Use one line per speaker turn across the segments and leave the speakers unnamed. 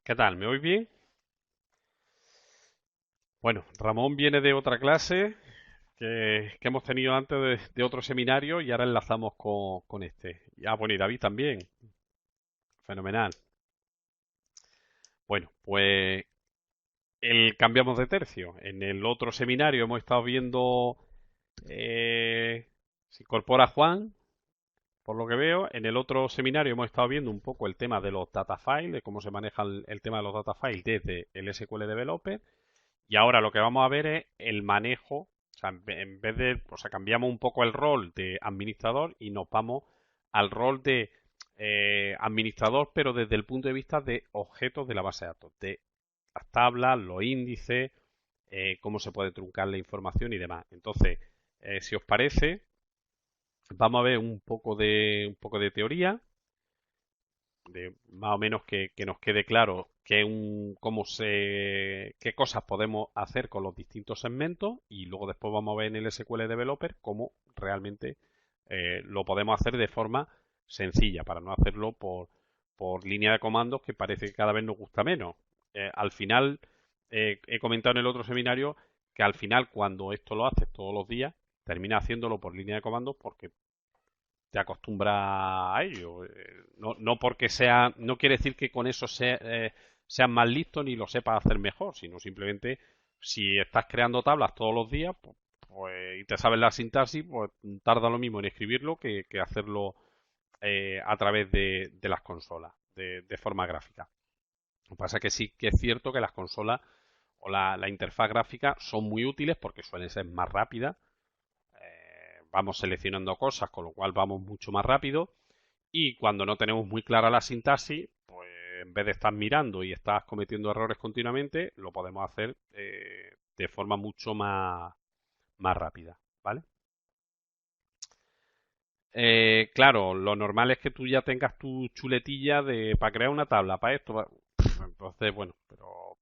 ¿Qué tal? ¿Me oís bien? Bueno, Ramón viene de otra clase que hemos tenido antes de otro seminario y ahora enlazamos con este. Bueno, y David también. Fenomenal. Bueno, pues cambiamos de tercio. En el otro seminario hemos estado viendo se incorpora Juan, por lo que veo. En el otro seminario hemos estado viendo un poco el tema de los data files, de cómo se maneja el tema de los data files desde el SQL Developer. Y ahora lo que vamos a ver es el manejo, o sea, en vez de, o sea, cambiamos un poco el rol de administrador y nos vamos al rol de administrador, pero desde el punto de vista de objetos de la base de datos, de las tablas, los índices, cómo se puede truncar la información y demás. Entonces, si os parece, vamos a ver un poco de teoría de más o menos que nos quede claro qué cosas podemos hacer con los distintos segmentos y luego después vamos a ver en el SQL Developer cómo realmente lo podemos hacer de forma sencilla para no hacerlo por línea de comandos que parece que cada vez nos gusta menos. Al final, he comentado en el otro seminario que al final cuando esto lo haces todos los días, termina haciéndolo por línea de comandos porque te acostumbras a ello. No porque no quiere decir que con eso seas más listo ni lo sepas hacer mejor, sino simplemente si estás creando tablas todos los días y te sabes la sintaxis, pues tarda lo mismo en escribirlo que hacerlo a través de las consolas, de forma gráfica. Lo que pasa es que sí que es cierto que las consolas o la interfaz gráfica son muy útiles porque suelen ser más rápidas, vamos seleccionando cosas, con lo cual vamos mucho más rápido. Y cuando no tenemos muy clara la sintaxis, pues en vez de estar mirando y estar cometiendo errores continuamente, lo podemos hacer de forma mucho más rápida, ¿vale? Claro, lo normal es que tú ya tengas tu chuletilla para crear una tabla, para esto. Entonces, bueno,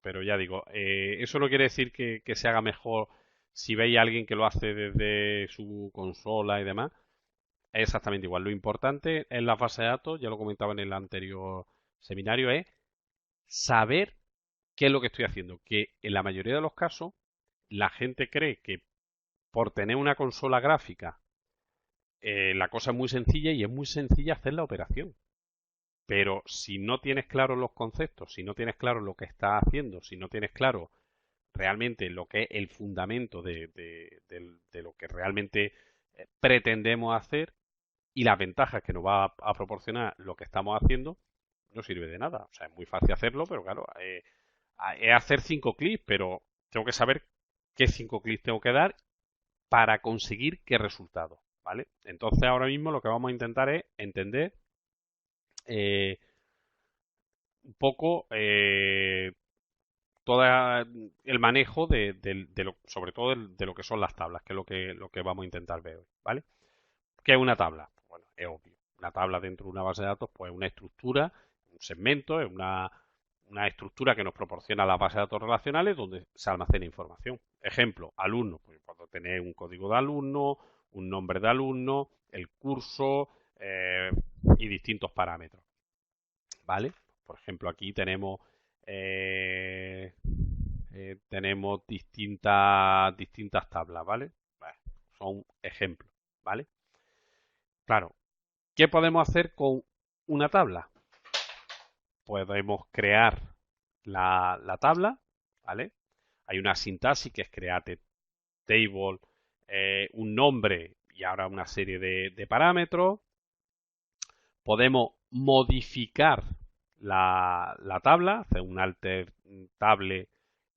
pero ya digo, eso no quiere decir que se haga mejor si veis a alguien que lo hace desde su consola y demás. Es exactamente igual. Lo importante en la base de datos, ya lo comentaba en el anterior seminario, es saber qué es lo que estoy haciendo. Que en la mayoría de los casos, la gente cree que por tener una consola gráfica, la cosa es muy sencilla y es muy sencilla hacer la operación. Pero si no tienes claro los conceptos, si no tienes claro lo que estás haciendo, si no tienes claro realmente lo que es el fundamento de lo que realmente pretendemos hacer y las ventajas que nos va a proporcionar lo que estamos haciendo, no sirve de nada. O sea, es muy fácil hacerlo, pero claro, es hacer 5 clics, pero tengo que saber qué 5 clics tengo que dar para conseguir qué resultado, ¿vale? Entonces ahora mismo lo que vamos a intentar es entender eh, un poco todo el manejo sobre todo de lo que son las tablas, que es lo que vamos a intentar ver hoy, ¿vale? ¿Qué es una tabla? Bueno, es obvio. Una tabla dentro de una base de datos, pues es una estructura, un segmento, es una estructura que nos proporciona las bases de datos relacionales donde se almacena información. Ejemplo, alumno, pues puedo tener un código de alumno, un nombre de alumno, el curso y distintos parámetros, ¿vale? Por ejemplo, aquí eh, tenemos distintas tablas, ¿vale? Bueno, son ejemplos, ¿vale? Claro, ¿qué podemos hacer con una tabla? Podemos crear la tabla, ¿vale? Hay una sintaxis que es create table, un nombre y ahora una serie de parámetros. Podemos modificar la tabla, hacer un alter table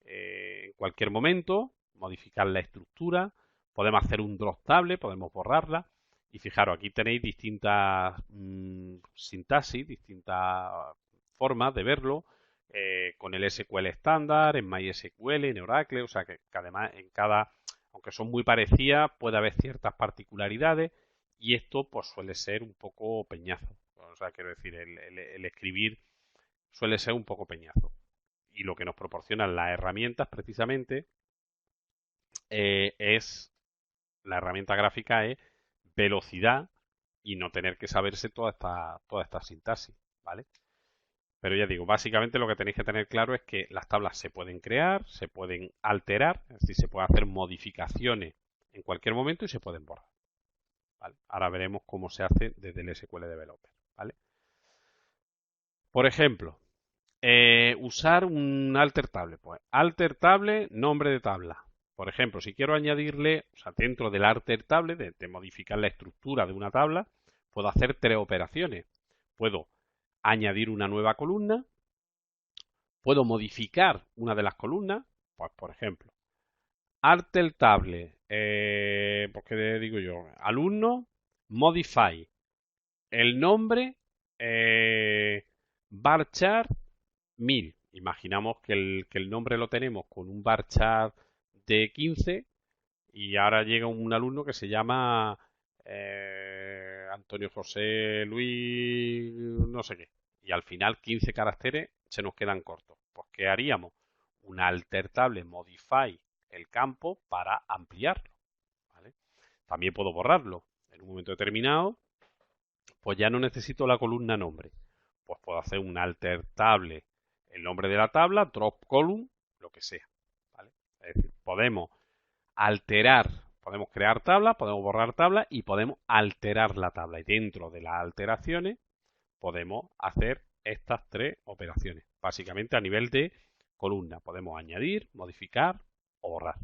en cualquier momento, modificar la estructura. Podemos hacer un drop table, podemos borrarla. Y fijaros, aquí tenéis distintas sintaxis, distintas formas de verlo, con el SQL estándar, en MySQL, en Oracle, o sea que además aunque son muy parecidas, puede haber ciertas particularidades y esto pues suele ser un poco peñazo. O sea, quiero decir, el escribir suele ser un poco peñazo. Y lo que nos proporcionan las herramientas precisamente es, la herramienta gráfica es velocidad y no tener que saberse toda esta sintaxis, ¿vale? Pero ya digo, básicamente lo que tenéis que tener claro es que las tablas se pueden crear, se pueden alterar, es decir, se pueden hacer modificaciones en cualquier momento y se pueden borrar. ¿Vale? Ahora veremos cómo se hace desde el SQL Developer. ¿Vale? Por ejemplo, usar un alter table. Pues alter table, nombre de tabla. Por ejemplo, si quiero añadirle, o sea, dentro del alter table, de modificar la estructura de una tabla, puedo hacer 3 operaciones. Puedo añadir una nueva columna, puedo modificar una de las columnas, pues por ejemplo, alter table, pues qué digo yo, alumno, modify, el nombre, varchar 1000. Imaginamos que el nombre lo tenemos con un varchar de 15 y ahora llega un alumno que se llama Antonio José Luis no sé qué. Y al final 15 caracteres se nos quedan cortos. Pues ¿qué haríamos? Un alter table modify el campo para ampliarlo. ¿Vale? También puedo borrarlo. En un momento determinado, pues ya no necesito la columna nombre. Pues puedo hacer un alter table, el nombre de la tabla, drop column, lo que sea. ¿Vale? Es decir, podemos alterar, podemos crear tablas, podemos borrar tablas y podemos alterar la tabla. Y dentro de las alteraciones podemos hacer estas 3 operaciones. Básicamente a nivel de columna. Podemos añadir, modificar o borrar.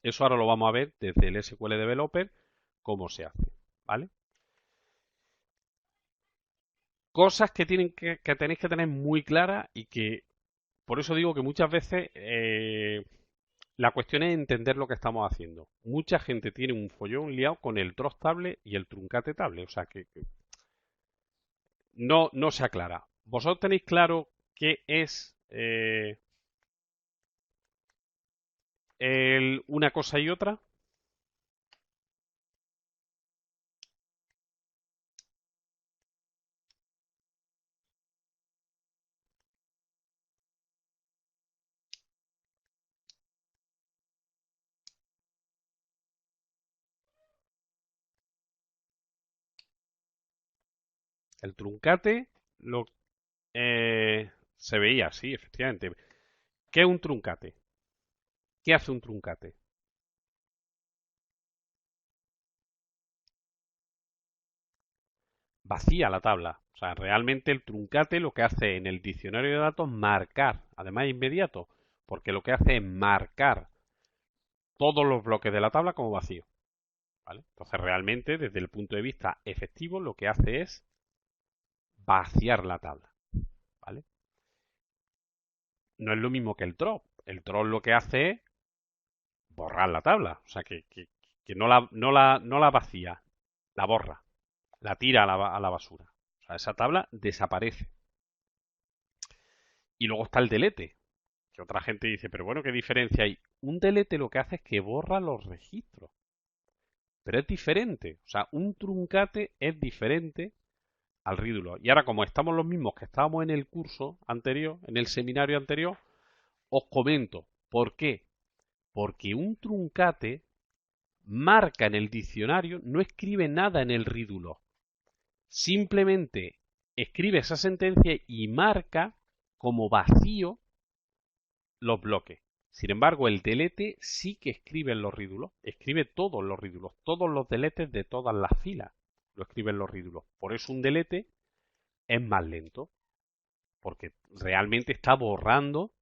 Eso ahora lo vamos a ver desde el SQL Developer cómo se hace. ¿Vale? Cosas que tenéis que tener muy claras y que por eso digo que muchas veces la cuestión es entender lo que estamos haciendo. Mucha gente tiene un follón liado con el drop table y el truncate table, o sea que no se aclara. ¿Vosotros tenéis claro qué es una cosa y otra? El truncate lo, se veía así, efectivamente. ¿Qué es un truncate? ¿Qué hace un truncate? Vacía la tabla. O sea, realmente el truncate lo que hace en el diccionario de datos marcar, además es inmediato, porque lo que hace es marcar todos los bloques de la tabla como vacío. ¿Vale? Entonces, realmente, desde el punto de vista efectivo, lo que hace es vaciar la tabla. ¿Vale? No es lo mismo que el drop. El drop lo que hace es borrar la tabla. O sea, que no la vacía, la borra, la tira a la basura. O sea, esa tabla desaparece. Y luego está el delete, que otra gente dice, pero bueno, ¿qué diferencia hay? Un delete lo que hace es que borra los registros. Pero es diferente. O sea, un truncate es diferente al rídulo. Y ahora, como estamos los mismos que estábamos en el curso anterior, en el seminario anterior, os comento. ¿Por qué? Porque un truncate marca en el diccionario, no escribe nada en el rídulo. Simplemente escribe esa sentencia y marca como vacío los bloques. Sin embargo, el delete sí que escribe en los rídulos, escribe todos los rídulos, todos los deletes de todas las filas lo escribe en los rídulos. Por eso un delete es más lento, porque realmente está borrando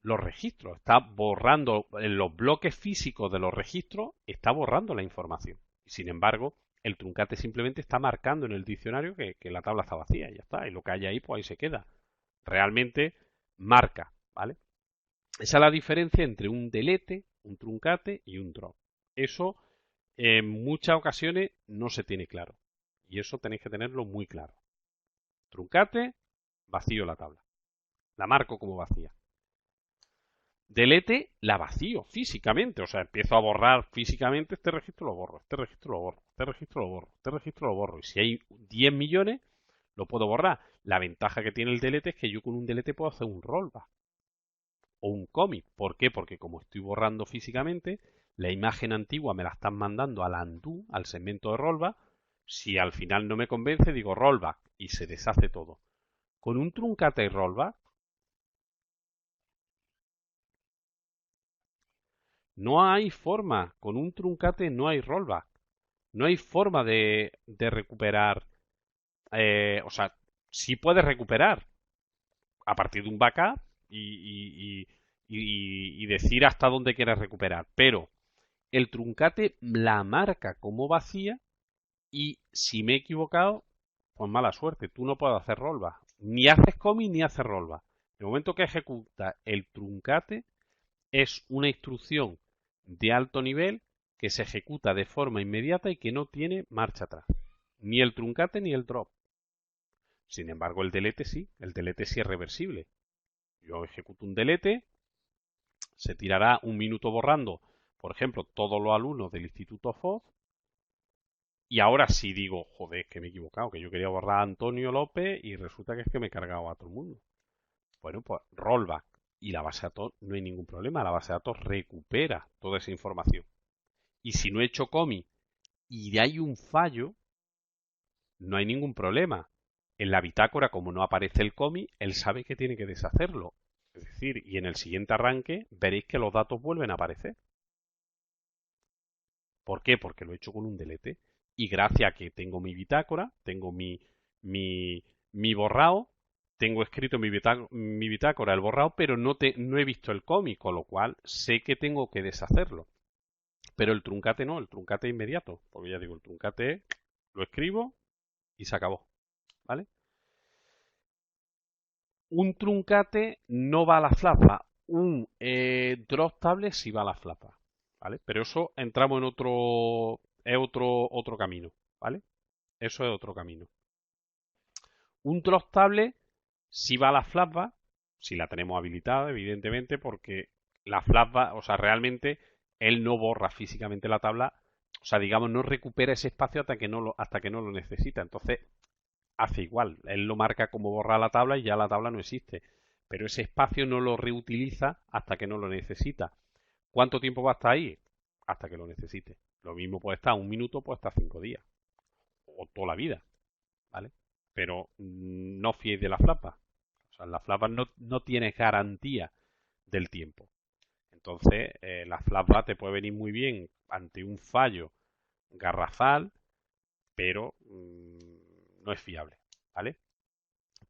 los registros, está borrando en los bloques físicos de los registros, está borrando la información. Y sin embargo, el truncate simplemente está marcando en el diccionario que la tabla está vacía y ya está. Y lo que hay ahí, pues ahí se queda. Realmente marca, ¿vale? Esa es la diferencia entre un delete, un truncate y un drop. Eso en muchas ocasiones no se tiene claro. Y eso tenéis que tenerlo muy claro. Truncate, vacío la tabla. La marco como vacía. Delete, la vacío físicamente. O sea, empiezo a borrar físicamente este registro, lo borro, este registro lo borro, este registro lo borro, este registro lo borro. Y si hay 10 millones, lo puedo borrar. La ventaja que tiene el delete es que yo con un delete puedo hacer un rollback o un commit. ¿Por qué? Porque como estoy borrando físicamente, la imagen antigua me la están mandando al undo, al segmento de rollback. Si al final no me convence, digo rollback y se deshace todo. con un truncate y rollback. No hay forma, con un truncate no hay rollback. No hay forma de recuperar. O sea, sí puedes recuperar a partir de un backup y decir hasta dónde quieres recuperar. Pero el truncate la marca como vacía y si me he equivocado, pues mala suerte. Tú no puedes hacer rollback. Ni haces commit ni haces rollback. En el momento que ejecuta el truncate es una instrucción de alto nivel que se ejecuta de forma inmediata y que no tiene marcha atrás. Ni el truncate ni el drop. Sin embargo, el delete sí. El delete sí es reversible. Yo ejecuto un delete, se tirará un minuto borrando, por ejemplo, todos los alumnos del Instituto FOZ. Y ahora sí digo, joder, que me he equivocado, que yo quería borrar a Antonio López y resulta que es que me he cargado a todo el mundo. Bueno, pues rollback. Y la base de datos no hay ningún problema, la base de datos recupera toda esa información. Y si no he hecho commit y hay un fallo, no hay ningún problema. En la bitácora, como no aparece el commit, él sabe que tiene que deshacerlo. Es decir, y en el siguiente arranque veréis que los datos vuelven a aparecer. ¿Por qué? Porque lo he hecho con un delete. Y gracias a que tengo mi bitácora, tengo mi borrado, tengo escrito en mi bitácora el borrado, pero no he visto el cómic, con lo cual sé que tengo que deshacerlo. Pero el truncate no, el truncate es inmediato. Porque ya digo, el truncate lo escribo y se acabó. ¿Vale? Un truncate no va a la flapa. Un drop table sí va a la flapa. ¿Vale? Pero eso entramos en otro camino. ¿Vale? Eso es otro camino. Un drop table sí va a la flapa, si la tenemos habilitada, evidentemente, porque la flapa, o sea, realmente él no borra físicamente la tabla, o sea, digamos, no recupera ese espacio hasta que no lo necesita. Entonces, hace igual. Él lo marca como borrar la tabla y ya la tabla no existe. Pero ese espacio no lo reutiliza hasta que no lo necesita. ¿Cuánto tiempo va a estar ahí? Hasta que lo necesite. Lo mismo puede estar un minuto, puede estar 5 días. O toda la vida. ¿Vale? Pero no fiéis de la flapa. O sea, la flapa no tiene garantía del tiempo. Entonces, la flapa te puede venir muy bien ante un fallo garrafal, pero no es fiable. ¿Vale?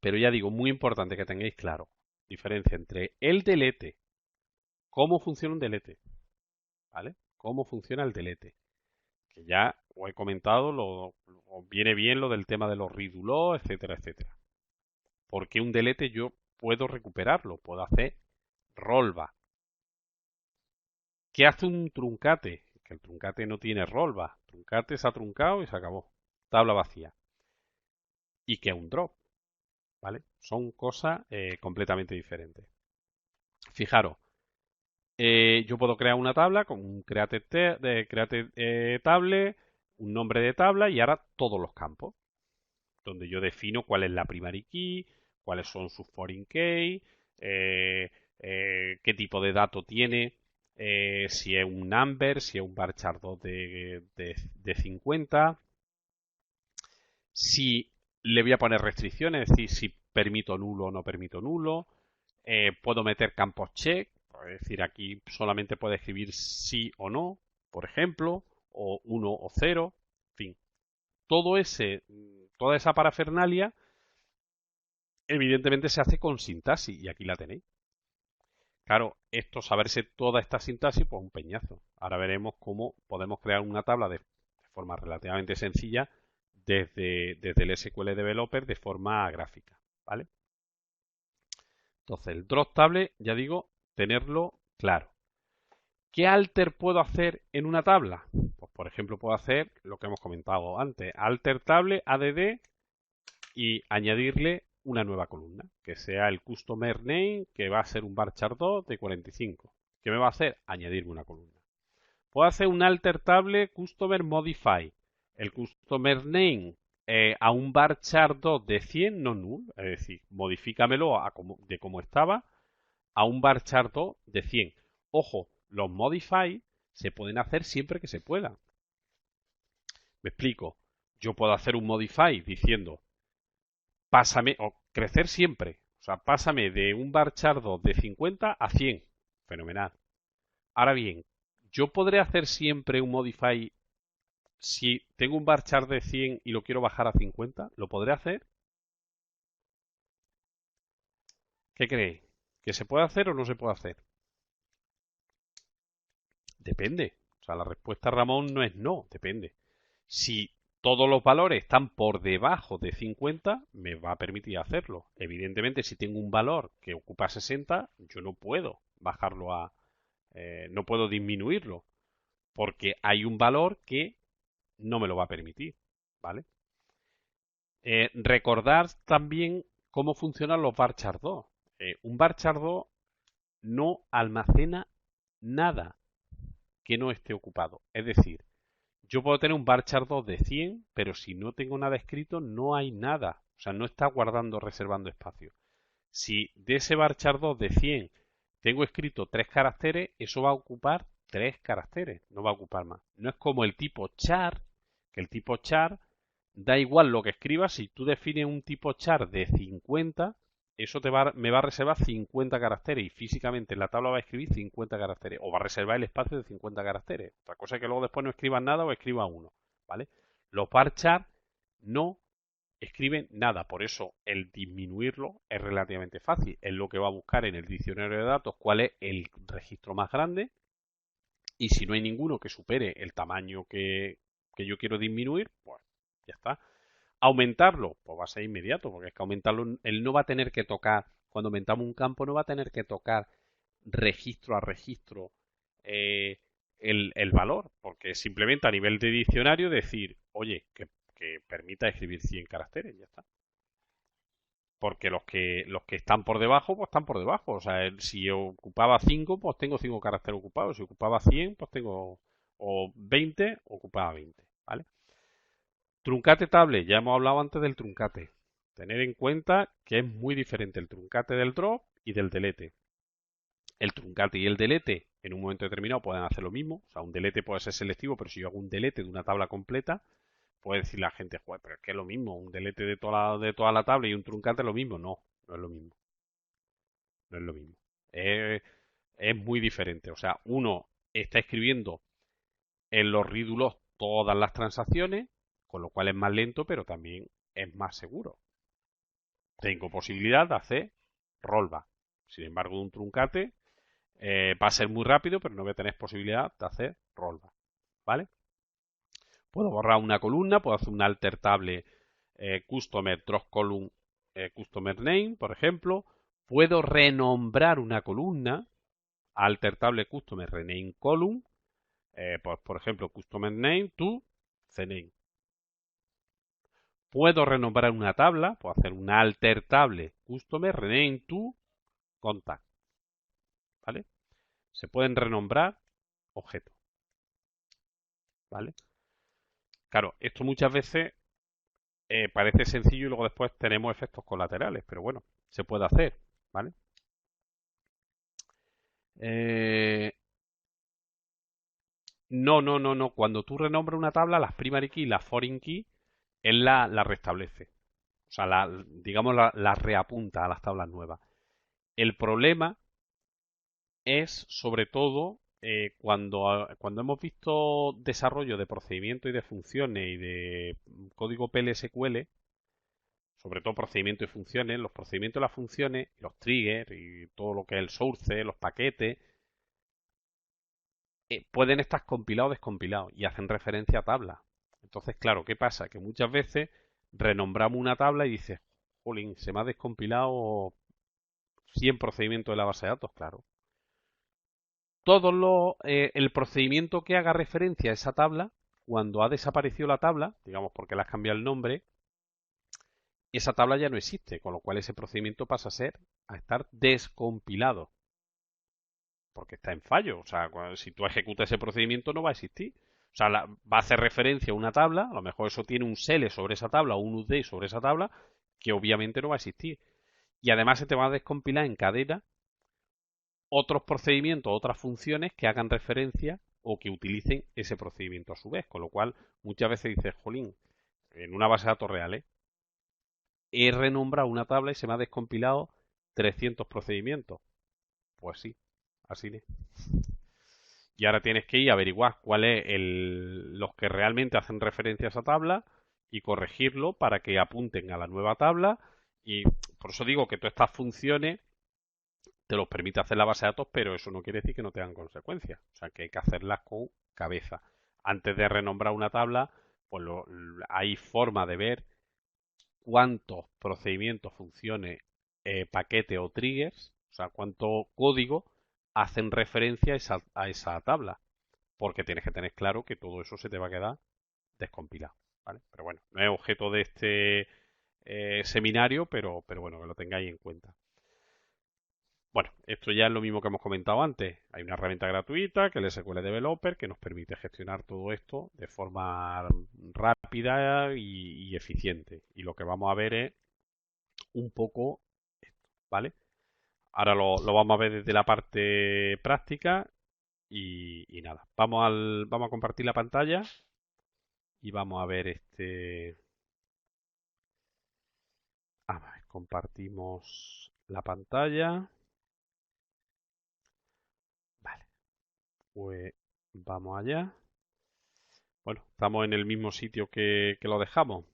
Pero ya digo, muy importante que tengáis claro diferencia entre el delete, cómo funciona un delete, ¿vale? Cómo funciona el delete. Que ya os he comentado, os viene bien lo del tema de los riduló, etcétera, etcétera. Porque un delete yo puedo recuperarlo, puedo hacer rollback. ¿Qué hace un truncate? Que el truncate no tiene rollback. Truncate se ha truncado y se acabó. Tabla vacía. ¿Y qué es un drop? ¿Vale? Son cosas completamente diferentes. Fijaros, yo puedo crear una tabla con un create table, un nombre de tabla y ahora todos los campos, donde yo defino cuál es la primary key, cuáles son sus foreign key, qué tipo de dato tiene, si es un number, si es un varchar 2 de 50, si le voy a poner restricciones, es decir, si permito nulo o no permito nulo, puedo meter campos check, es decir, aquí solamente puede escribir sí o no, por ejemplo, o 1 o 0, en fin. Toda esa parafernalia, evidentemente se hace con sintaxis, y aquí la tenéis. Claro, saberse toda esta sintaxis, pues un peñazo. Ahora veremos cómo podemos crear una tabla de forma relativamente sencilla desde el SQL Developer de forma gráfica, ¿vale? Entonces, el drop table, ya digo, tenerlo claro. ¿Qué alter puedo hacer en una tabla? Pues, por ejemplo, puedo hacer lo que hemos comentado antes, alter table add y añadirle una nueva columna, que sea el customer name, que va a ser un varchar 2 de 45. ¿Qué me va a hacer? Añadirme una columna. Puedo hacer un alter table customer modify. El customer name a un varchar 2 de 100 no null, es decir, modifícamelo de como estaba a un varchar 2 de 100. Ojo, los modify se pueden hacer siempre que se pueda. Me explico. Yo puedo hacer un modify diciendo pásame, o crecer siempre. O sea, pásame de un varchar 2 de 50 a 100. Fenomenal. Ahora bien, yo podré hacer siempre un modify si tengo un varchar de 100 y lo quiero bajar a 50. ¿Lo podré hacer? ¿Qué creéis? ¿Que se puede hacer o no se puede hacer? Depende. O sea, la respuesta, Ramón, no es no, depende. Si todos los valores están por debajo de 50, me va a permitir hacerlo. Evidentemente, si tengo un valor que ocupa 60, yo no puedo bajarlo a... no puedo disminuirlo, porque hay un valor que no me lo va a permitir, ¿vale? Recordar también cómo funcionan los varchar 2. Un varchar 2 no almacena nada que no esté ocupado. Es decir, yo puedo tener un varchar 2 de 100, pero si no tengo nada escrito, no hay nada. O sea, no está guardando, reservando espacio. Si de ese varchar 2 de 100 tengo escrito 3 caracteres, eso va a ocupar 3 caracteres, no va a ocupar más. No es como el tipo char, que el tipo char da igual lo que escribas, si tú defines un tipo char de 50, eso me va a reservar 50 caracteres y físicamente en la tabla va a escribir 50 caracteres o va a reservar el espacio de 50 caracteres. Otra cosa es que luego después no escribas nada o escribas uno, ¿vale? Los varchar no escriben nada, por eso el disminuirlo es relativamente fácil. Es lo que va a buscar en el diccionario de datos cuál es el registro más grande y si no hay ninguno que supere el tamaño que yo quiero disminuir, pues ya está. Aumentarlo, pues va a ser inmediato, porque es que aumentarlo, él no va a tener que tocar, cuando aumentamos un campo, no va a tener que tocar registro a registro el valor, porque simplemente a nivel de diccionario decir, oye, que permita escribir 100 caracteres, ya está. Porque los que están por debajo, pues están por debajo. O sea, si ocupaba 5, pues tengo 5 caracteres ocupados. Si ocupaba 100, pues tengo, o 20, ocupaba 20, ¿vale? Truncate table, ya hemos hablado antes del truncate. Tener en cuenta que es muy diferente el truncate del drop y del delete. El truncate y el delete en un momento determinado pueden hacer lo mismo. O sea, un delete puede ser selectivo, pero si yo hago un delete de una tabla completa, puede decir la gente, joder, pero es que es lo mismo, un delete de toda la tabla y un truncate es lo mismo. No, no es lo mismo. No es lo mismo. Es muy diferente. O sea, uno está escribiendo en los rídulos todas las transacciones, con lo cual es más lento, pero también es más seguro. Tengo posibilidad de hacer rollback. Sin embargo, un truncate va a ser muy rápido, pero no voy a tener posibilidad de hacer rollback. ¿Vale? Puedo borrar una columna, puedo hacer un alter table customer drop column customer name, por ejemplo. Puedo renombrar una columna, alter table customer rename column, pues, por ejemplo, customer name to cname. Puedo renombrar una tabla, puedo hacer una alter table customer rename to contact. ¿Vale? Se pueden renombrar objetos. ¿Vale? Claro, esto muchas veces parece sencillo y luego después tenemos efectos colaterales, pero bueno, se puede hacer, ¿vale? Eh, no, no, no, no. Cuando tú renombras una tabla, las primary key y las foreign key, él la restablece. O sea, digamos, la reapunta a las tablas nuevas. El problema es, sobre todo, cuando hemos visto desarrollo de procedimientos y de funciones y de código PLSQL, sobre todo procedimientos y funciones, los procedimientos y las funciones, los triggers y todo lo que es el source, los paquetes, pueden estar compilados o descompilados y hacen referencia a tablas. Entonces, claro, ¿qué pasa? Que muchas veces renombramos una tabla y dices, jolín, se me ha descompilado 100 procedimientos de la base de datos, claro. El procedimiento que haga referencia a esa tabla, cuando ha desaparecido la tabla, digamos porque le has cambiado el nombre, esa tabla ya no existe, con lo cual ese procedimiento pasa a estar descompilado, porque está en fallo. O sea, si tú ejecutas ese procedimiento no va a existir. O sea, va a hacer referencia a una tabla, a lo mejor eso tiene un SELE sobre esa tabla o un UD sobre esa tabla, que obviamente no va a existir. Y además se te va a descompilar en cadena otros procedimientos, otras funciones que hagan referencia o que utilicen ese procedimiento a su vez. Con lo cual, muchas veces dices, jolín, en una base de datos real, he renombrado una tabla y se me ha descompilado 300 procedimientos. Pues sí, así es. Y ahora tienes que ir a averiguar cuál es los que realmente hacen referencia a esa tabla y corregirlo para que apunten a la nueva tabla. Y por eso digo que todas estas funciones te los permite hacer la base de datos, pero eso no quiere decir que no tengan consecuencias. O sea, que hay que hacerlas con cabeza. Antes de renombrar una tabla, pues hay forma de ver cuántos procedimientos, funciones, paquetes o triggers, o sea, cuánto código hacen referencia a esa tabla. Porque tienes que tener claro que todo eso se te va a quedar descompilado. ¿Vale? Pero bueno, no es objeto de este seminario, pero bueno, que lo tengáis en cuenta. Bueno, esto ya es lo mismo que hemos comentado antes. Hay una herramienta gratuita, que es el SQL Developer, que nos permite gestionar todo esto de forma rápida y eficiente. Y lo que vamos a ver es un poco esto, ¿vale? Ahora lo vamos a ver desde la parte práctica y nada. Vamos a compartir la pantalla y vamos a ver A ver, compartimos la pantalla. Vale, pues vamos allá. Bueno, estamos en el mismo sitio que lo dejamos,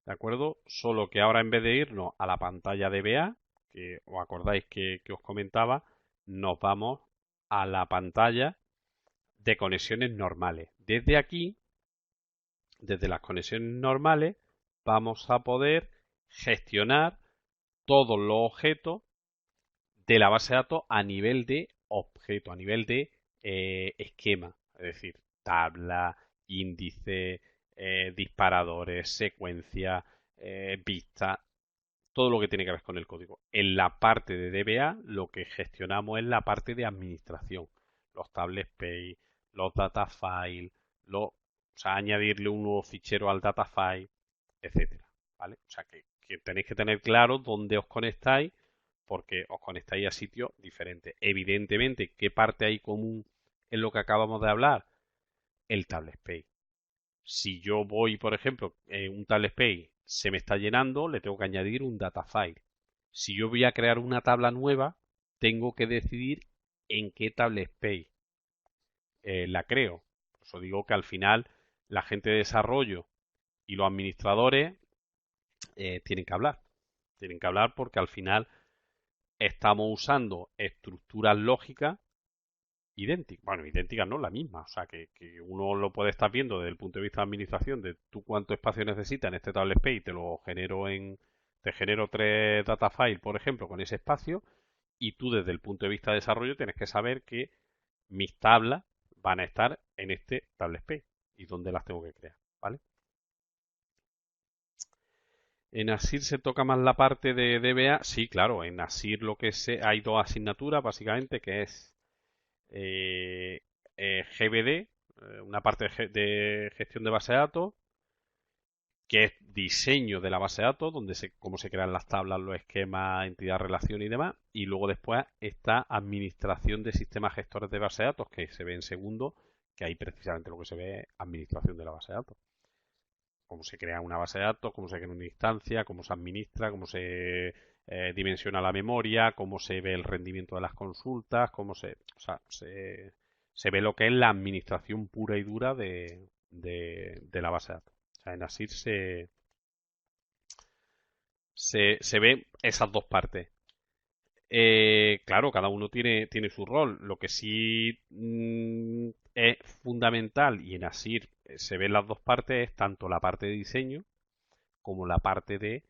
¿de acuerdo? Solo que ahora en vez de irnos a la pantalla de BA, que os acordáis que os comentaba, nos vamos a la pantalla de conexiones normales. Desde aquí, desde las conexiones normales, vamos a poder gestionar todos los objetos de la base de datos a nivel de objeto, a nivel de esquema, es decir, tabla, índice, disparadores, secuencia, vista, todo lo que tiene que ver con el código. En la parte de DBA lo que gestionamos es la parte de administración, los table space, los data file, o sea, añadirle un nuevo fichero al data file, etcétera, ¿vale? O sea, que tenéis que tener claro dónde os conectáis porque os conectáis a sitios diferentes. Evidentemente, ¿qué parte hay común en lo que acabamos de hablar? El tablespace. Si yo voy, por ejemplo, un tablespace se me está llenando, le tengo que añadir un data file. Si yo voy a crear una tabla nueva, tengo que decidir en qué tablespace la creo. Por eso digo que al final la gente de desarrollo y los administradores tienen que hablar. Tienen que hablar porque al final estamos usando estructuras lógicas idénticas. Bueno, idénticas no, la misma. O sea, que uno lo puede estar viendo desde el punto de vista de administración de tú cuánto espacio necesitas en este table space, te lo genero te genero 3 data files, por ejemplo, con ese espacio, y tú desde el punto de vista de desarrollo tienes que saber que mis tablas van a estar en este table space y dónde las tengo que crear, ¿vale? En Asir se toca más la parte de DBA. Sí, claro, en Asir hay dos asignaturas básicamente, que es eh, GBD, una parte de gestión de base de datos, que es diseño de la base de datos, cómo se crean las tablas, los esquemas, entidad, relación y demás. Y luego después está administración de sistemas gestores de base de datos, que se ve en segundo, que ahí precisamente lo que se ve es administración de la base de datos. Cómo se crea una base de datos, cómo se crea una instancia, cómo se administra, cómo se dimensiona la memoria, cómo se ve el rendimiento de las consultas, o sea, se ve lo que es la administración pura y dura de la base de datos. O sea, en Asir se ven esas dos partes. Claro, cada uno tiene su rol. Lo que sí es fundamental, y en Asir se ven las dos partes, es tanto la parte de diseño como la parte de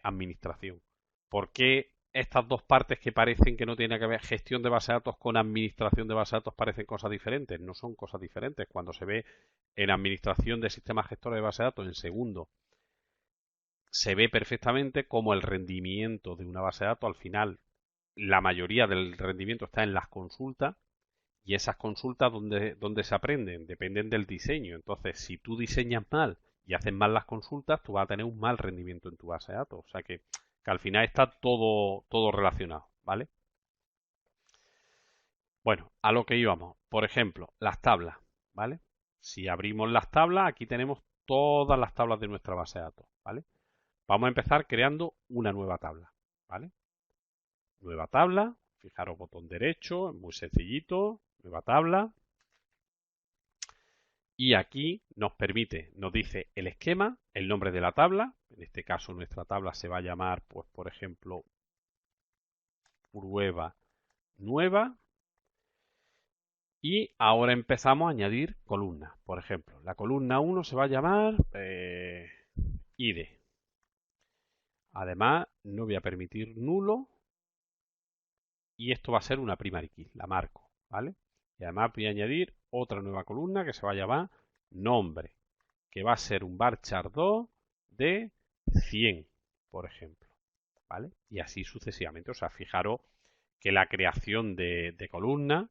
administración. ¿Por qué estas dos partes que parecen que no tienen que ver gestión de base de datos con administración de base de datos parecen cosas diferentes? No son cosas diferentes. Cuando se ve en administración de sistemas gestores de base de datos en segundo, se ve perfectamente cómo el rendimiento de una base de datos al final, la mayoría del rendimiento está en las consultas y esas consultas donde se aprenden dependen del diseño. Entonces, si tú diseñas mal y haces mal las consultas, tú vas a tener un mal rendimiento en tu base de datos. O sea que al final está todo relacionado, ¿vale? Bueno, a lo que íbamos. Por ejemplo, las tablas, ¿vale? Si abrimos las tablas, aquí tenemos todas las tablas de nuestra base de datos, ¿vale? Vamos a empezar creando una nueva tabla, ¿vale? Nueva tabla, fijaros botón derecho, muy sencillito, nueva tabla. Y aquí nos dice el esquema, el nombre de la tabla. En este caso nuestra tabla se va a llamar, pues por ejemplo, prueba nueva. Y ahora empezamos a añadir columnas. Por ejemplo, la columna 1 se va a llamar ID. Además, no voy a permitir nulo. Y esto va a ser una primary key, la marco, ¿vale? Y además voy a añadir otra nueva columna que se va a llamar nombre, que va a ser un varchar 2 de 100, por ejemplo, ¿vale? Y así sucesivamente. O sea, fijaros que la creación de columna,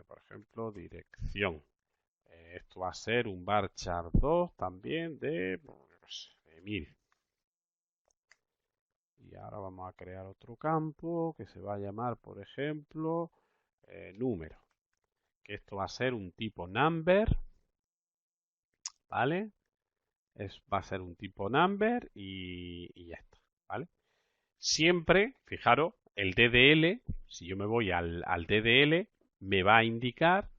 por ejemplo, dirección. Esto va a ser un varchar 2 también de, pues, de 1000. Y ahora vamos a crear otro campo que se va a llamar, por ejemplo, número. Que esto va a ser un tipo number, ¿vale? Va a ser un tipo number y ya está, ¿vale? Siempre, fijaros, el DDL, si yo me voy al DDL, me va a indicar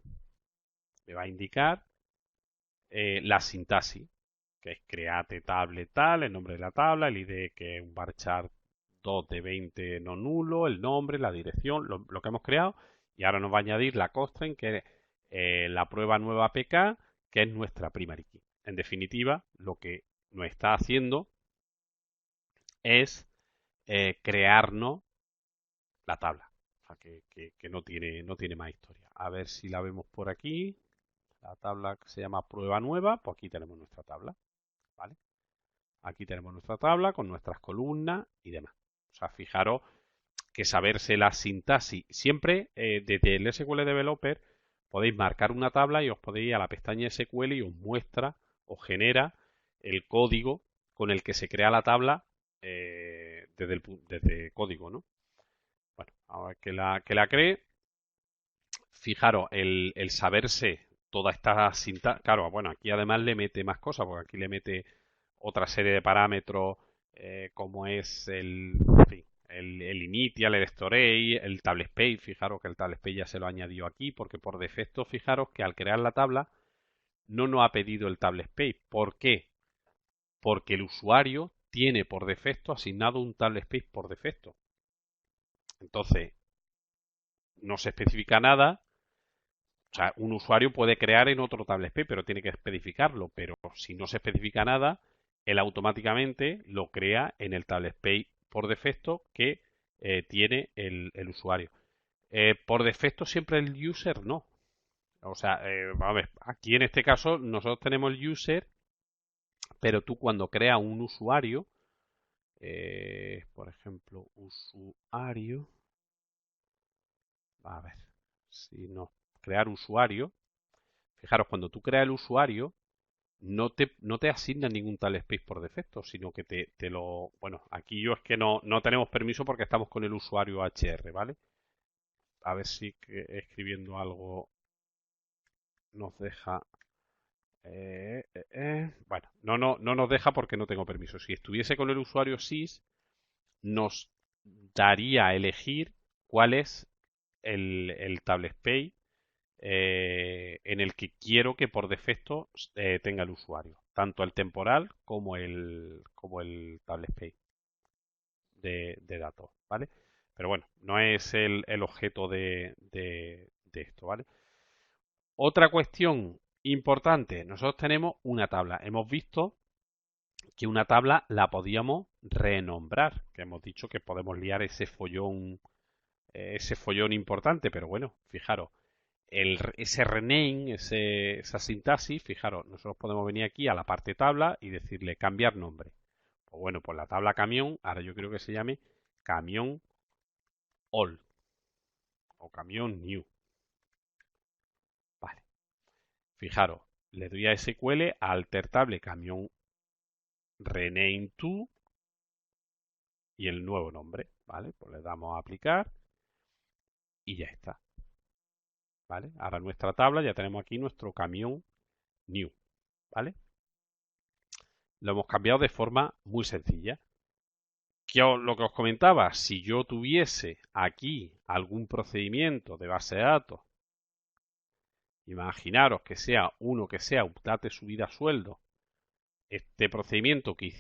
la sintaxis, que es create table tal, el nombre de la tabla, el ID que es un varchar 2 de 20 no nulo, el nombre, la dirección, lo que hemos creado, y ahora nos va a añadir la constraint, que es la prueba nueva APK, que es nuestra primary key. En definitiva, lo que nos está haciendo es crearnos la tabla. O sea, que no tiene más historia. A ver si la vemos por aquí. La tabla que se llama prueba nueva, pues aquí tenemos nuestra tabla, ¿vale? Aquí tenemos nuestra tabla con nuestras columnas y demás. O sea, fijaros que saberse la sintaxis. Siempre desde el SQL Developer podéis marcar una tabla y os podéis ir a la pestaña SQL y os muestra, os genera el código con el que se crea la tabla desde código, ¿no? Bueno, ahora que la cree, fijaros, el saberse toda esta sintaxis, claro, bueno, aquí además le mete más cosas, porque aquí le mete otra serie de parámetros como es en fin, el initial, el storage, el table space. Fijaros que el table space ya se lo ha añadido aquí, porque por defecto, fijaros que al crear la tabla no nos ha pedido el table space. ¿Por qué? Porque el usuario tiene por defecto asignado un table space por defecto. Entonces, no se especifica nada. O sea, un usuario puede crear en otro tablespace, pero tiene que especificarlo. Pero si no se especifica nada, él automáticamente lo crea en el tablespace por defecto que tiene el usuario. Por defecto siempre el user no. O sea, vamos a ver, aquí en este caso nosotros tenemos el user, pero tú cuando creas un usuario, por ejemplo, usuario, a ver, si no, crear usuario, fijaros, cuando tú creas el usuario, no te asigna ningún tal space por defecto, sino que te lo... Bueno, aquí yo es que no tenemos permiso porque estamos con el usuario HR, ¿vale? A ver si escribiendo algo nos deja... Bueno, no nos deja porque no tengo permiso. Si estuviese con el usuario sys, nos daría a elegir cuál es el tablespace en el que quiero que por defecto tenga el usuario, tanto el temporal como el tablespace de datos, ¿vale? Pero bueno, no es el objeto de esto, ¿vale? Otra cuestión importante, nosotros tenemos una tabla. Hemos visto que una tabla la podíamos renombrar, que hemos dicho que podemos liar ese follón importante, pero bueno, fijaros, ese rename, esa sintaxis, fijaros, nosotros podemos venir aquí a la parte tabla y decirle cambiar nombre. Pues bueno, pues la tabla camión, ahora yo creo que se llame camión all o camión new. Vale, fijaros, le doy a SQL alter table camión rename to y el nuevo nombre, ¿vale? Pues le damos a aplicar y ya está, ¿vale? Ahora nuestra tabla ya tenemos aquí nuestro camión new, ¿vale? lo hemos cambiado de forma muy sencilla. Lo que os comentaba, si yo tuviese aquí algún procedimiento de base de datos, imaginaros que sea uno que sea update subida sueldo, este procedimiento que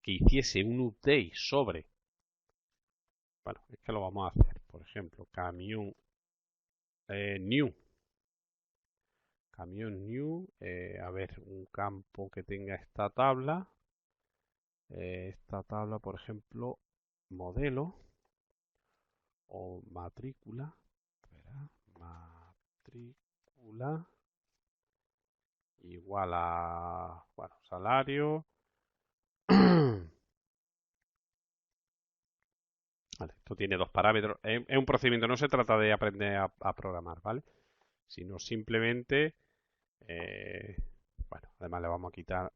hiciese un update sobre, bueno, es que lo vamos a hacer, por ejemplo, camión new, a ver, un campo que tenga esta tabla, por ejemplo, modelo o matrícula, espera, matrícula igual a, bueno, salario. Vale, esto tiene dos parámetros. Es un procedimiento, no se trata de aprender a programar, ¿vale? Sino simplemente, eh, bueno, además le vamos a quitar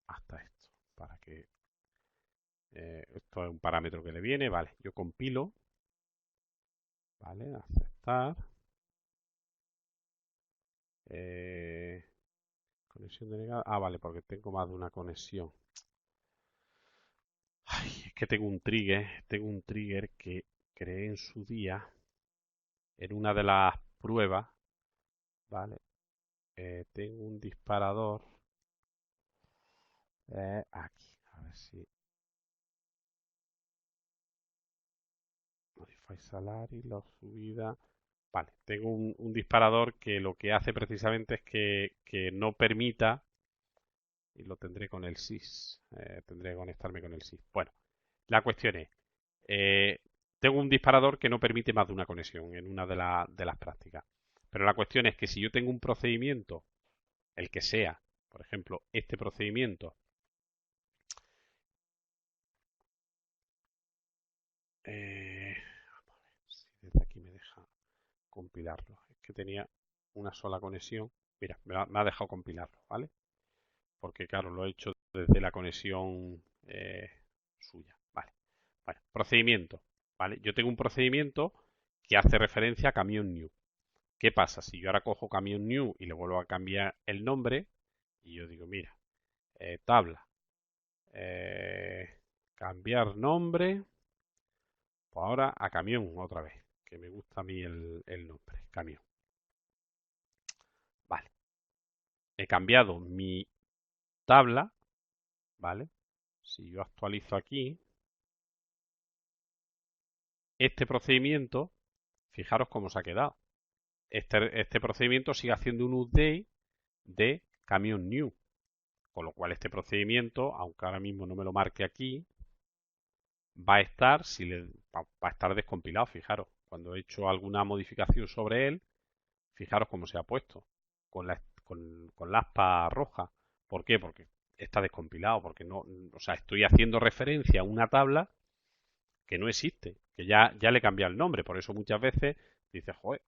hasta esto, para que esto es un parámetro que le viene, vale, yo compilo, vale, aceptar, eh, conexión denegada, vale, porque tengo más de una conexión. Ay, es que tengo un trigger que creé en su día en una de las pruebas, ¿vale? Tengo un disparador aquí, a ver si modify salary, la subida. Vale, tengo un disparador que lo que hace precisamente es que no permita, y lo tendré con el sys, tendré que conectarme con el sys. Bueno, la cuestión es, eh, tengo un disparador que no permite más de una conexión en una de las prácticas. Pero la cuestión es que si yo tengo un procedimiento, el que sea, por ejemplo, este procedimiento, vamos a ver si desde aquí me deja compilarlo. Es que tenía una sola conexión. Mira, me ha dejado compilarlo, ¿vale? Porque claro, lo he hecho desde la conexión suya. Vale. Vale. Procedimiento. ¿Vale? Yo tengo un procedimiento que hace referencia a camión new. ¿Qué pasa? Si yo ahora cojo camión new y le vuelvo a cambiar el nombre, y yo digo, mira, tabla, cambiar nombre, pues ahora a camión otra vez, que me gusta a mí el nombre, camión. Vale. He cambiado mi tabla, ¿vale? Si yo actualizo aquí, este procedimiento, fijaros cómo se ha quedado. Este procedimiento sigue haciendo un update de camión new, con lo cual este procedimiento, aunque ahora mismo no me lo marque aquí, va a estar, va a estar descompilado, fijaros. Cuando he hecho alguna modificación sobre él, fijaros cómo se ha puesto, con la aspa roja. ¿Por qué? Porque está descompilado, porque no, o sea, estoy haciendo referencia a una tabla que no existe, que ya le he cambiado el nombre. Por eso muchas veces dices, joder,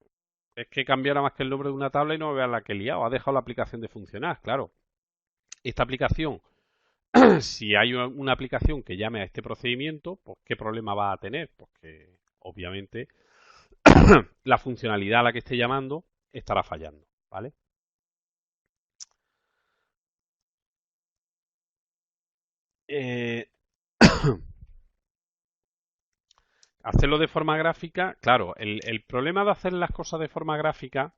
es que cambiara más que el nombre de una tabla y no me veas la que he liado, ha dejado la aplicación de funcionar. Claro, esta aplicación, si hay una aplicación que llame a este procedimiento, pues ¿qué problema va a tener? Pues que obviamente la funcionalidad a la que esté llamando estará fallando, ¿vale? Eh, hacerlo de forma gráfica, claro, el problema de hacer las cosas de forma gráfica,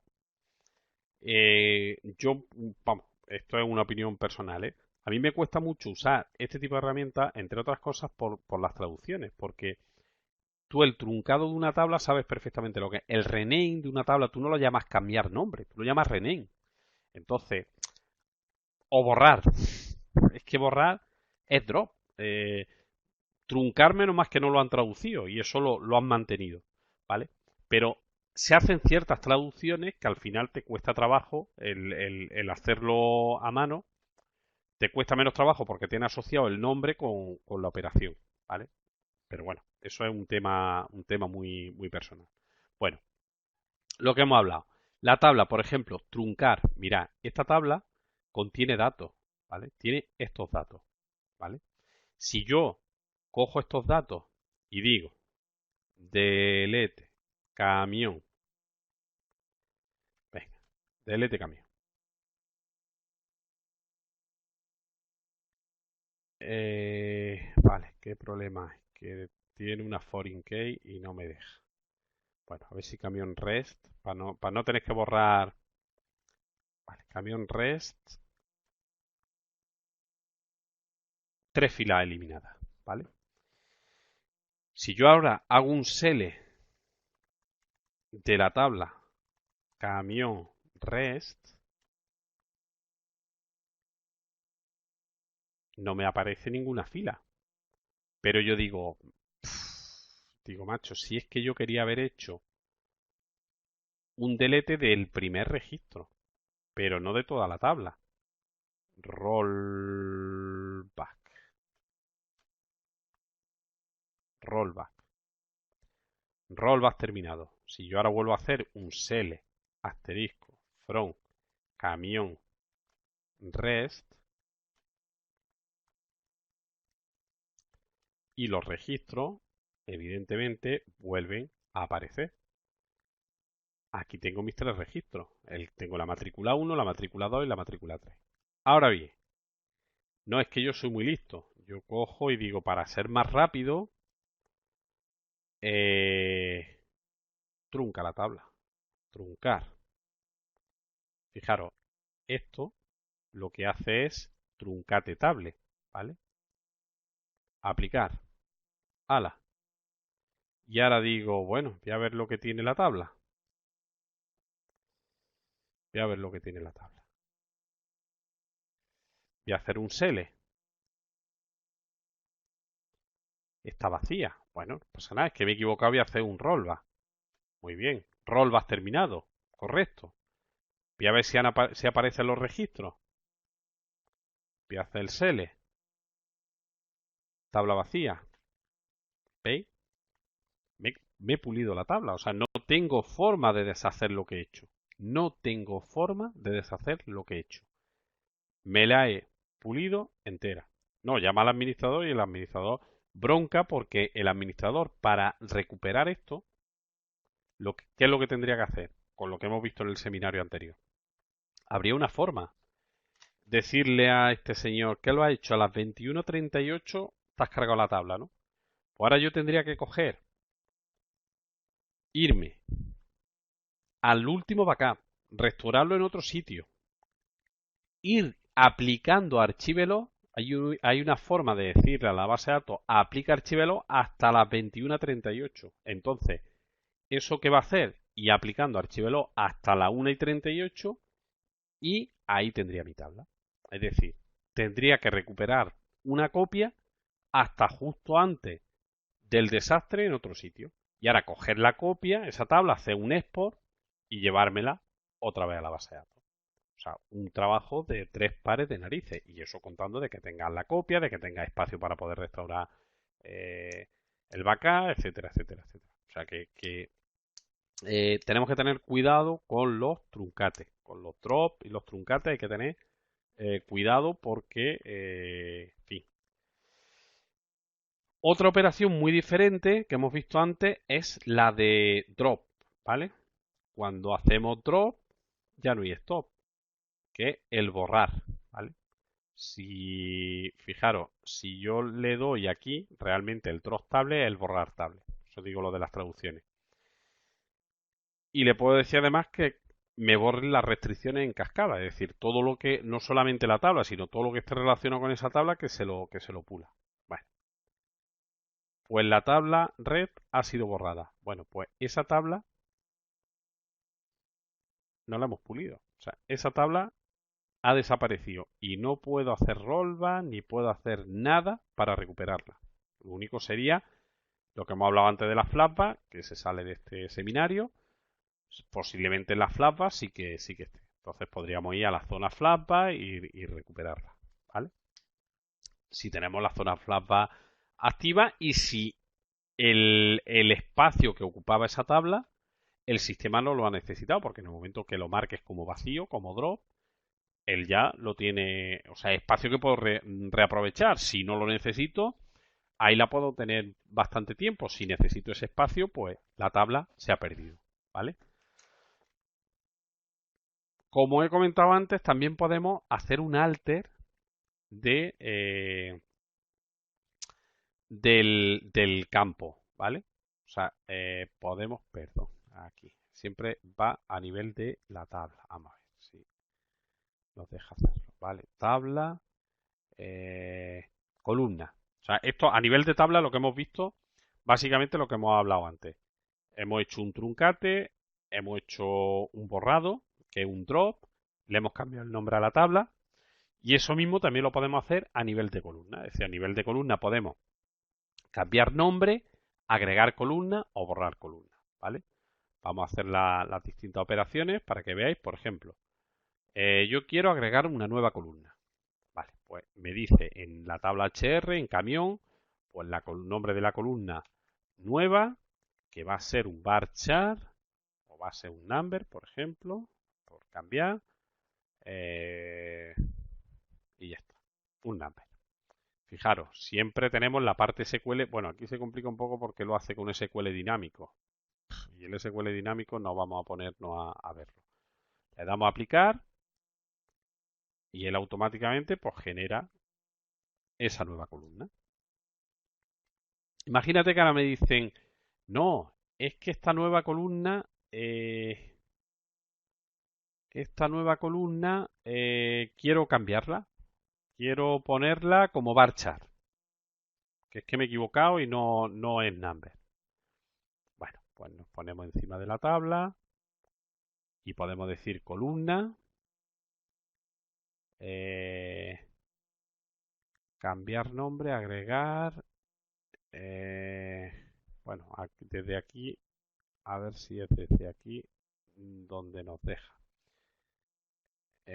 vamos, esto es una opinión personal, ¿eh? A mí me cuesta mucho usar este tipo de herramientas, entre otras cosas, por las traducciones, porque tú el truncado de una tabla sabes perfectamente lo que es. El rename de una tabla tú no lo llamas cambiar nombre, tú lo llamas rename. Entonces, o borrar. Es que borrar es drop. Truncar menos más que no lo han traducido y eso lo han mantenido, ¿vale? Pero se hacen ciertas traducciones que al final te cuesta trabajo el hacerlo a mano, te cuesta menos trabajo porque tiene asociado el nombre con la operación, ¿vale? Pero bueno, eso es un tema muy, muy personal. Bueno, lo que hemos hablado. La tabla, por ejemplo, truncar. Mirad, esta tabla contiene datos, ¿vale? Tiene estos datos, ¿vale? Si yo cojo estos datos y digo delete camión, venga, delete camión, Vale, ¿qué problema es? Que tiene una foreign key y no me deja. Bueno, a ver si cambio en rest para no tener que borrar. Vale, cambio en rest. 3 filas eliminadas, ¿vale? Si yo ahora hago un select de la tabla camión rest, no me aparece ninguna fila. Pero yo digo, macho, si es que yo quería haber hecho un delete del primer registro, pero no de toda la tabla. Rollback. Rollback. Rollback terminado. Si yo ahora vuelvo a hacer un select asterisco from camión rest y los registros, evidentemente, vuelven a aparecer. Aquí tengo mis 3 registros. Tengo la matrícula 1, la matrícula 2 y la matrícula 3. Ahora bien, no es que yo soy muy listo. Yo cojo y digo, para ser más rápido, trunca la tabla. Truncar. Fijaros, esto lo que hace es truncate table, ¿vale? Aplicar. Ala. Y ahora digo, bueno, voy a ver lo que tiene la tabla. Voy a ver lo que tiene la tabla. Voy a hacer un select. Está vacía. Bueno, no pasa nada, es que me he equivocado, voy a hacer un rollback. Muy bien. Rollback terminado. Correcto. Voy a ver si aparecen los registros. Voy a hacer el select. Tabla vacía. ¿Veis? Me he pulido la tabla. O sea, no tengo forma de deshacer lo que he hecho. No tengo forma de deshacer lo que he hecho. Me la he pulido entera. No, llama al administrador y el administrador bronca porque el administrador para recuperar esto, ¿qué es lo que tendría que hacer? Con lo que hemos visto en el seminario anterior. Habría una forma. Decirle a este señor que lo ha hecho a las 21:38, te has cargado la tabla, ¿no? Pues ahora yo tendría que coger, irme al último backup, restaurarlo en otro sitio, ir aplicando archívelo. Hay una forma de decirle a la base de datos, aplica archívelo hasta las 21:38. Entonces, ¿eso qué va a hacer? Y aplicando archívelo hasta la 1:38 y ahí tendría mi tabla. Es decir, tendría que recuperar una copia hasta justo antes del desastre en otro sitio. Y ahora coger la copia, esa tabla, hacer un export y llevármela otra vez a la base de datos. O sea, un trabajo de 3 pares de narices. Y eso contando de que tengas la copia, de que tengas espacio para poder restaurar eh, el backup, etcétera, etcétera, etcétera. O sea que tenemos que tener cuidado con los truncates. Con los drops y los truncates hay que tener cuidado porque, en fin. Otra operación muy diferente que hemos visto antes es la de drop, ¿vale? Cuando hacemos drop ya no hay stop, que es el borrar, ¿vale? Fijaros, si yo le doy aquí, realmente el drop table es el borrar table. Eso digo lo de las traducciones. Y le puedo decir además que me borren las restricciones en cascada, es decir, todo lo que, no solamente la tabla, sino todo lo que esté relacionado con esa tabla que se lo pula. Bueno, pues la tabla red ha sido borrada. Bueno, pues esa tabla no la hemos pulido. O sea, esa tabla ha desaparecido y no puedo hacer rollback ni puedo hacer nada para recuperarla. Lo único sería lo que hemos hablado antes de las flashbacks, que se sale de este seminario. Posiblemente en las flashbacks sí que esté. Entonces podríamos ir a la zona flashback y recuperarla, ¿vale? Si tenemos la zona flashback activa y si el espacio que ocupaba esa tabla, el sistema no lo ha necesitado, porque en el momento que lo marques como vacío, como drop, él ya lo tiene, o sea, espacio que puedo reaprovechar. Si no lo necesito, ahí la puedo tener bastante tiempo. Si necesito ese espacio, pues la tabla se ha perdido, ¿vale? Como he comentado antes, también podemos hacer un alter de del campo, ¿vale? O sea, podemos, perdón, aquí. Siempre va a nivel de la tabla. Vamos a ver si nos deja hacerlo, ¿vale? Tabla, eh, columna. O sea, esto a nivel de tabla lo que hemos visto, básicamente lo que hemos hablado antes. Hemos hecho un truncate, hemos hecho un borrado, que es un drop, le hemos cambiado el nombre a la tabla y eso mismo también lo podemos hacer a nivel de columna. Es decir, a nivel de columna podemos cambiar nombre, agregar columna o borrar columna, ¿vale? Vamos a hacer las distintas operaciones para que veáis, por ejemplo, yo quiero agregar una nueva columna. Vale, pues me dice en la tabla HR, en camión, pues el nombre de la columna nueva, que va a ser un bar chart, o va a ser un number, por ejemplo, por cambiar, y ya está, un number. Fijaros, siempre tenemos la parte SQL, bueno, aquí se complica un poco porque lo hace con SQL dinámico, y el SQL dinámico no vamos a ponernos a verlo. Le damos a aplicar y él automáticamente pues genera esa nueva columna. Imagínate que ahora me dicen, no, es que esta nueva columna quiero cambiarla, quiero ponerla como bar chart, que es que me he equivocado y no es number. Bueno, pues nos ponemos encima de la tabla y podemos decir columna, eh, cambiar nombre, agregar, bueno, desde aquí, a ver si es desde aquí donde nos deja.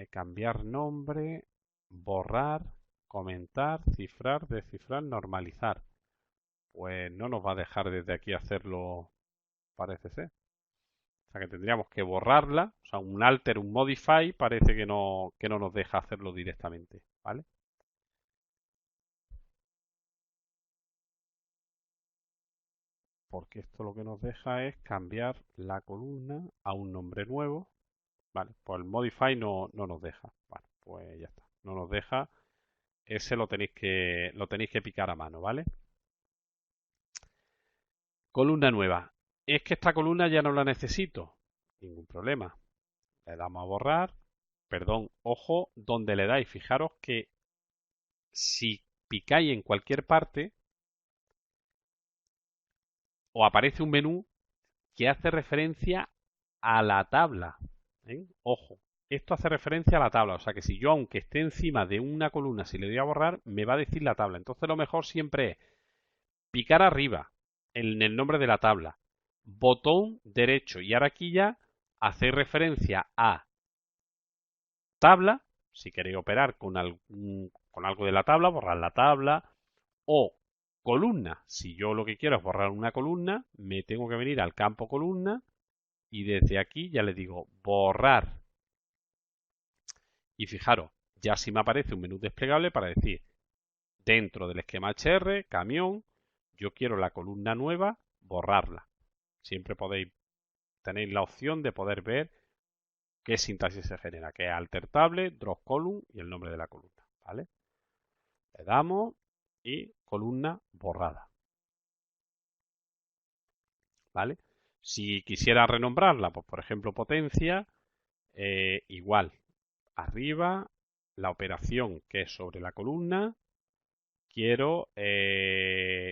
Cambiar nombre, borrar, comentar, cifrar, descifrar, normalizar. Pues no nos va a dejar desde aquí hacerlo, parece ser. O sea que tendríamos que borrarla, o sea, un alter, un modify, parece que no nos deja hacerlo directamente, ¿vale? Porque esto lo que nos deja es cambiar la columna a un nombre nuevo, ¿vale? Pues el modify no nos deja, vale, pues ya está, no nos deja, ese lo tenéis que picar a mano, ¿vale? Columna nueva. Es que esta columna ya no la necesito. Ningún problema. Le damos a borrar. Perdón, ojo donde le dais. Fijaros que si picáis en cualquier parte, os aparece un menú que hace referencia a la tabla. ¿Eh? Ojo, esto hace referencia a la tabla. O sea que si yo, aunque esté encima de una columna, si le doy a borrar, me va a decir la tabla. Entonces lo mejor siempre es picar arriba en el nombre de la tabla, botón derecho y ahora aquí ya hacer referencia a tabla, si queréis operar con algo de la tabla, borrar la tabla, o columna, si yo lo que quiero es borrar una columna, me tengo que venir al campo columna y desde aquí ya le digo borrar. Y fijaros, ya sí me aparece un menú desplegable para decir, dentro del esquema HR, camión, yo quiero la columna nueva, borrarla. Siempre tenéis la opción de poder ver qué sintaxis se genera, que es alter table, drop column y el nombre de la columna, ¿vale? Le damos y columna borrada, ¿vale? Si quisiera renombrarla, pues por ejemplo potencia, igual, arriba, la operación que es sobre la columna, quiero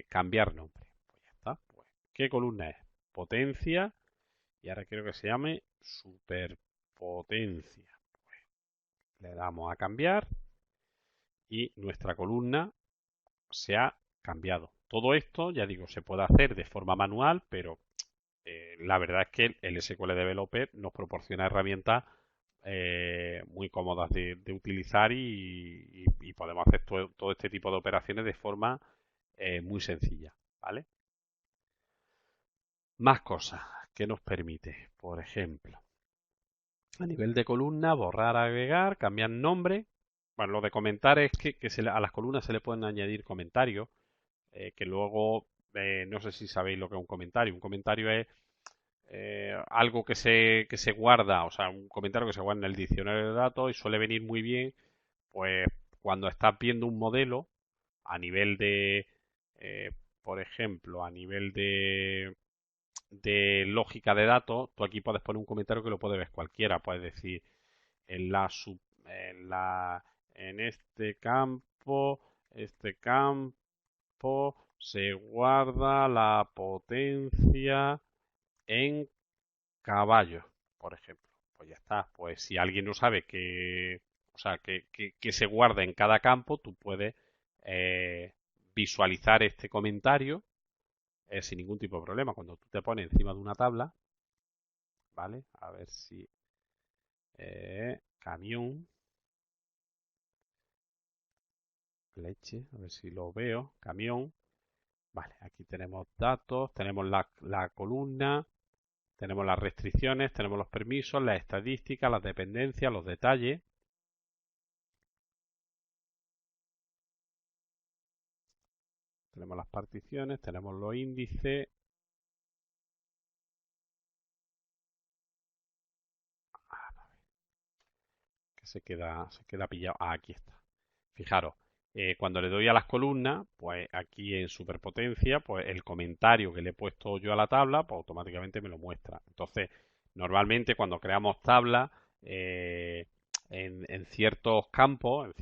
cambiar nombre. Pues ya está. Pues, ¿qué columna es? Potencia y ahora quiero que se llame superpotencia. Pues, le damos a cambiar y nuestra columna se ha cambiado. Todo esto, ya digo, se puede hacer de forma manual, pero la verdad es que el SQL Developer nos proporciona herramientas muy cómodas de utilizar y podemos hacer todo este tipo de operaciones de forma muy sencilla, ¿vale? Más cosas que nos permite, por ejemplo, a nivel de columna, borrar, agregar, cambiar nombre. Bueno, lo de comentar es que a las columnas se le pueden añadir comentarios, que luego, no sé si sabéis lo que es un comentario. Un comentario es algo que se guarda, o sea, un comentario que se guarda en el diccionario de datos y suele venir muy bien, pues cuando estás viendo un modelo a nivel eh, por ejemplo, a nivel de lógica de datos, tú aquí puedes poner un comentario que lo puede ver cualquiera. Puedes decir, en la, sub- en la, en este campo se guarda la potencia en caballos, por ejemplo. Pues ya está. Pues si alguien no sabe que, o sea, que se guarda en cada campo, tú puedes eh, visualizar este comentario sin ningún tipo de problema. Cuando tú te pones encima de una tabla, ¿vale? A ver si camión, leche, a ver si lo veo, camión. Vale, aquí tenemos datos, tenemos la columna, tenemos las restricciones, tenemos los permisos, las estadísticas, las dependencias, los detalles. Tenemos las particiones, tenemos los índices. Que se queda pillado. Ah, aquí está. Fijaros, cuando le doy a las columnas, pues aquí en superpotencia, pues el comentario que le he puesto yo a la tabla, pues automáticamente me lo muestra. Entonces, normalmente cuando creamos tablas, en ciertos campos, en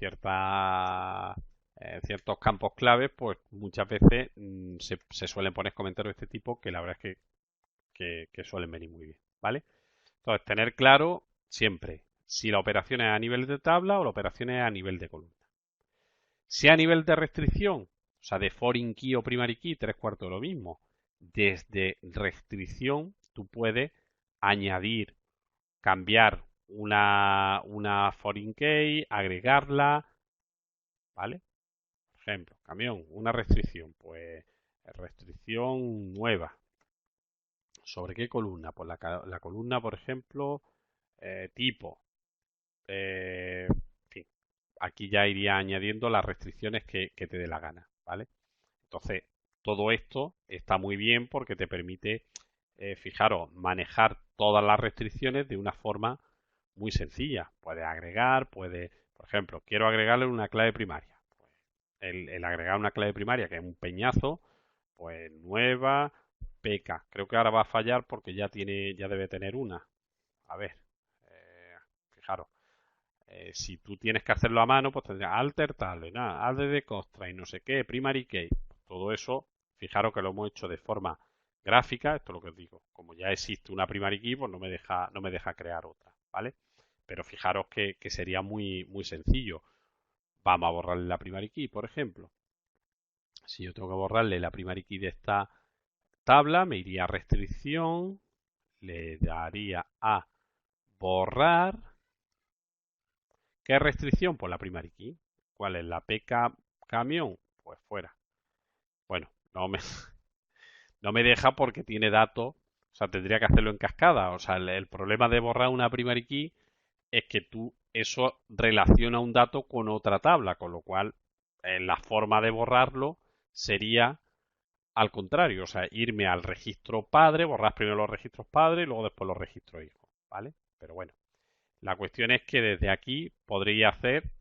ciertos campos claves, pues muchas veces se suelen poner comentarios de este tipo que la verdad es que suelen venir muy bien, ¿vale? Entonces, tener claro siempre si la operación es a nivel de tabla o la operación es a nivel de columna. Si a nivel de restricción, o sea, de foreign key o primary key, tres cuartos de lo mismo. Desde restricción, tú puedes añadir, cambiar una foreign key, agregarla, ¿vale? Por ejemplo, camión, una restricción, pues restricción nueva. ¿Sobre qué columna? Pues la columna, por ejemplo, tipo. En fin, aquí ya iría añadiendo las restricciones que te dé la gana, ¿vale? Entonces, todo esto está muy bien porque te permite, fijaros, manejar todas las restricciones de una forma muy sencilla. Puedes agregar, por ejemplo, quiero agregarle una clave primaria. Pues el agregar una clave primaria, que es un peñazo, pues nueva, PK. Creo que ahora va a fallar porque ya debe tener una. A ver, fijaros. Si tú tienes que hacerlo a mano, pues tendrías alter tal, nada, add de constraint, y no sé qué, primary key. Todo eso, fijaros que lo hemos hecho de forma gráfica, esto es lo que os digo. Como ya existe una primary key, pues no me deja crear otra, ¿vale? Pero fijaros que sería muy, muy sencillo. Vamos a borrarle la primary key, por ejemplo. Si yo tengo que borrarle la primary key de esta tabla, me iría a restricción, le daría a borrar. ¿Qué restricción? Pues la primary key. ¿Cuál es la PK camión? Pues fuera. Bueno, no me deja porque tiene datos. O sea, tendría que hacerlo en cascada. O sea, el problema de borrar una primary key es que tú eso relaciona un dato con otra tabla, con lo cual la forma de borrarlo sería al contrario, o sea, irme al registro padre, borrar primero los registros padre y luego después los registros hijos, ¿vale? Pero bueno, la cuestión es que desde aquí podría hacer,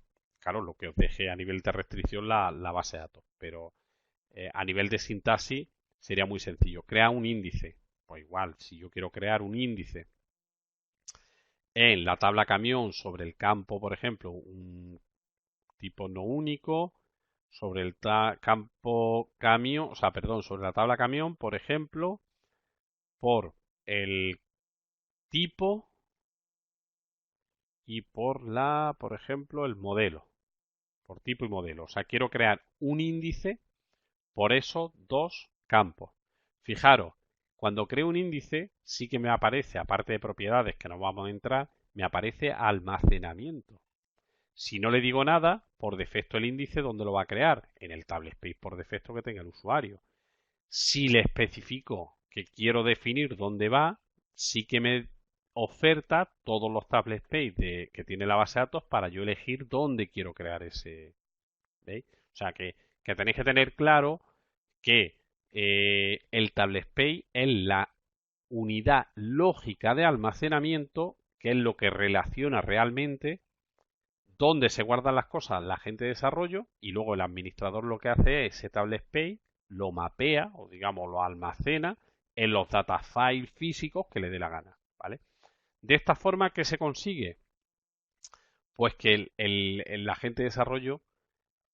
claro, lo que os deje a nivel de restricción la base de datos, pero a nivel de sintaxis sería muy sencillo. Crea un índice. Pues igual, si yo quiero crear un índice en la tabla camión sobre el campo, por ejemplo, un tipo no único, sobre el campo camión, o sea, perdón, sobre la tabla camión, por ejemplo, por el tipo y por ejemplo, el modelo. Por tipo y modelo. O sea, quiero crear un índice por esos dos campos. Fijaros, cuando creo un índice, sí que me aparece, aparte de propiedades que no vamos a entrar, me aparece almacenamiento. Si no le digo nada, por defecto el índice, ¿dónde lo va a crear? En el table space por defecto que tenga el usuario. Si le especifico que quiero definir dónde va, sí que me oferta todos los table space que tiene la base de datos para yo elegir dónde quiero crear ese. ¿Veis? O sea que tenéis que tener claro que el table space es la unidad lógica de almacenamiento, que es lo que relaciona realmente dónde se guardan las cosas la gente de desarrollo y luego el administrador lo que hace es ese table space lo mapea o digamos lo almacena en los datafiles físicos que le dé la gana, ¿vale? De esta forma, ¿qué se consigue? Pues que el agente de desarrollo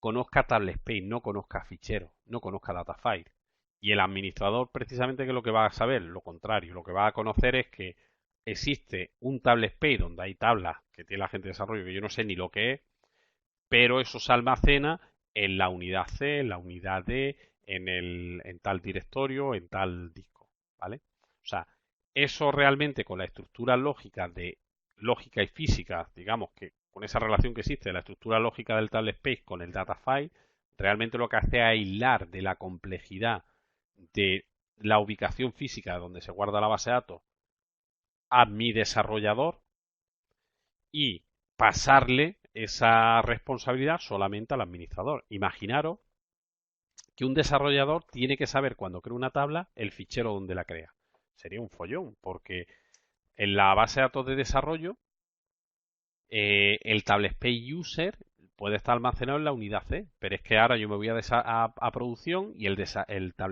conozca tablespace, no conozca ficheros, no conozca datafile. Y el administrador, precisamente, que es lo que va a saber, lo contrario, lo que va a conocer es que existe un tablespace donde hay tablas que tiene el agente de desarrollo que yo no sé ni lo que es, pero eso se almacena en la unidad C, en la unidad D, en tal directorio, en tal disco, ¿vale? O sea, eso realmente con la estructura lógica de lógica y física, digamos que con esa relación que existe de la estructura lógica del tablespace con el datafile, realmente lo que hace es aislar de la complejidad de la ubicación física donde se guarda la base de datos a mi desarrollador y pasarle esa responsabilidad solamente al administrador. Imaginaros que un desarrollador tiene que saber cuando crea una tabla el fichero donde la crea. Sería un follón, porque en la base de datos de desarrollo el tablespace user puede estar almacenado en la unidad C, pero es que ahora yo me voy a producción y el tablespace